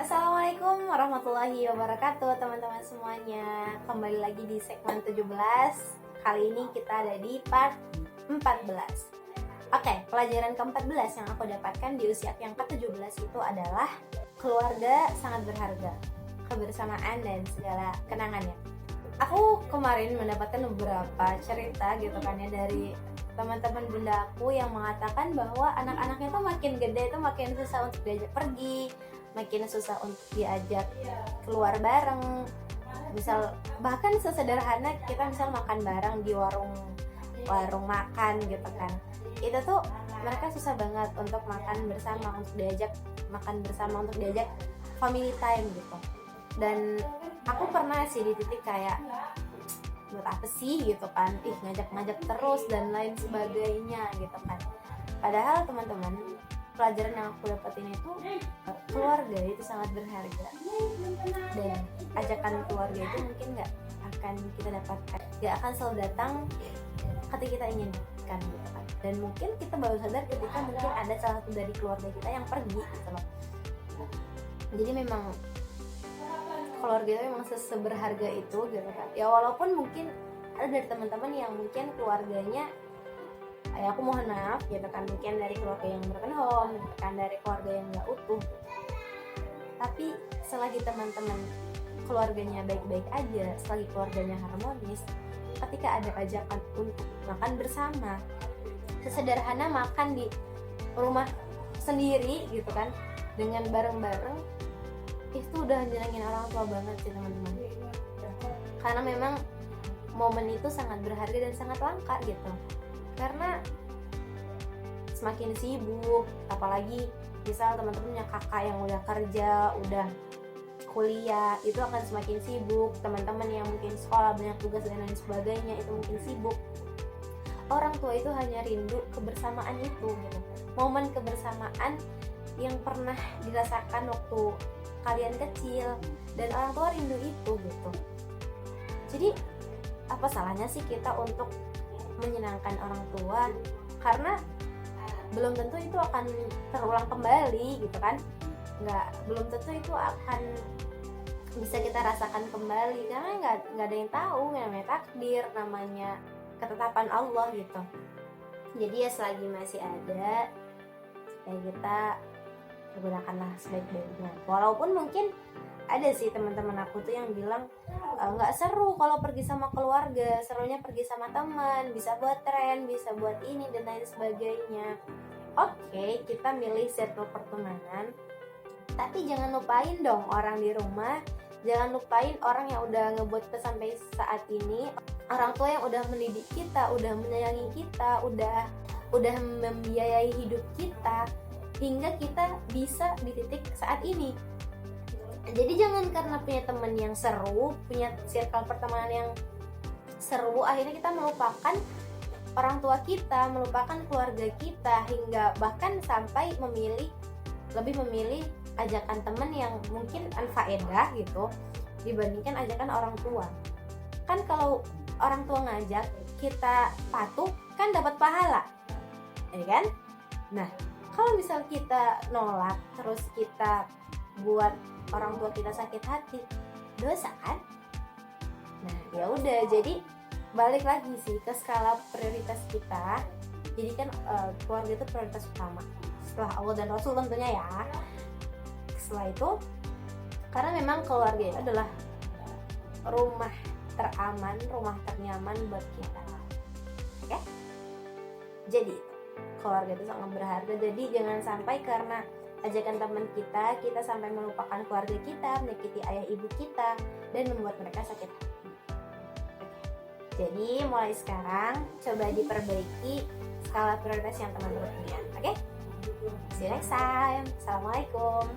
Assalamualaikum warahmatullahi wabarakatuh teman-teman semuanya. Kembali lagi di segmen 17. Kali ini kita ada di part 14. Oke, pelajaran ke-14 yang aku dapatkan di usia yang ke-17 itu adalah keluarga sangat berharga, kebersamaan dan segala kenangannya. Aku kemarin mendapatkan beberapa cerita gitu kan ya dari teman-teman bunda aku yang mengatakan bahwa anak-anaknya tuh makin gede tuh makin susah untuk diajak pergi, makin susah untuk diajak keluar bareng. Misal bahkan sesederhana kita misal makan bareng di warung makan gitu kan, itu tuh mereka susah banget untuk makan bersama, untuk diajak makan bersama, untuk diajak family time gitu. Dan aku pernah sih di titik kayak buat apa sih gitu kan, ngajak-ngajak terus dan lain sebagainya gitu kan. Padahal teman-teman, pelajaran yang aku dapetin itu keluarga itu sangat berharga, dan ajakan keluarga itu mungkin nggak akan kita dapatkan, nggak akan selalu datang ketika kita inginkan gitu kan. Dan mungkin kita baru sadar ketika mungkin ada salah satu dari keluarga kita yang pergi gitu loh. Jadi memang keluarga itu memang seberharga itu gitu kan. Ya walaupun mungkin ada dari teman-teman yang mungkin keluarganya, ya aku mohon maaf gitu kan, mungkin dari keluarga yang broken home gitu kan, dari keluarga yang nggak utuh. Tapi selagi teman-teman keluarganya baik-baik aja, selagi keluarganya harmonis, ketika ada ajakan untuk makan bersama, sesederhana makan di rumah sendiri gitu kan, dengan bareng-bareng, itu udah nyenengin orang tua banget sih teman-teman. Karena memang momen itu sangat berharga dan sangat langka gitu. Karena semakin sibuk, apalagi misal teman-teman punya kakak yang udah kerja, udah kuliah, itu akan semakin sibuk. Teman-teman yang mungkin sekolah banyak tugas dan lain sebagainya, itu mungkin sibuk. Orang tua itu hanya rindu kebersamaan itu gitu. Momen kebersamaan yang pernah dirasakan waktu kalian kecil, dan orang tua rindu itu gitu. Jadi apa salahnya sih kita untuk menyenangkan orang tua, karena belum tentu itu akan terulang kembali gitu kan. Belum tentu itu akan bisa kita rasakan kembali, karena nggak ada yang tahu, namanya takdir, namanya ketetapan Allah gitu. Jadi ya selagi masih ada, ya kita gunakanlah sebaik-baiknya. Walaupun mungkin ada sih teman-teman aku tuh yang bilang nggak seru kalau pergi sama keluarga, serunya pergi sama teman, bisa buat tren, bisa buat ini dan lain sebagainya. Oke, kita milih circle pertemanan, tapi jangan lupain dong orang di rumah, jangan lupain orang yang udah ngebuat kita sampai saat ini, orang tua yang udah mendidik kita, udah menyayangi kita, udah membiayai hidup kita hingga kita bisa di titik saat ini. Jadi jangan karena punya teman yang seru, punya circle pertemanan yang seru, akhirnya kita melupakan orang tua kita, melupakan keluarga kita, hingga bahkan sampai lebih memilih ajakan teman yang mungkin anfaedah gitu dibandingkan ajakan orang tua. Kan kalau orang tua ngajak, kita patuh kan dapat pahala, ya kan? Nah, kalau misal kita nolak terus kita buat orang tua kita sakit hati, dosa kan? Nah, ya udah, jadi balik lagi sih ke skala prioritas kita. Jadi kan keluarga itu prioritas utama setelah Allah dan Rasul tentunya ya. Setelah itu, karena memang keluarga itu adalah rumah teraman, rumah ternyaman buat kita. Oke? Jadi keluarga itu sangat berharga. Jadi jangan sampai karena ajakan teman kita sampai melupakan keluarga kita, menyakiti ayah ibu kita, dan membuat mereka sakit hati. Jadi mulai sekarang coba diperbaiki skala prioritas yang teman-teman punya. Oke? See you next time. Assalamualaikum.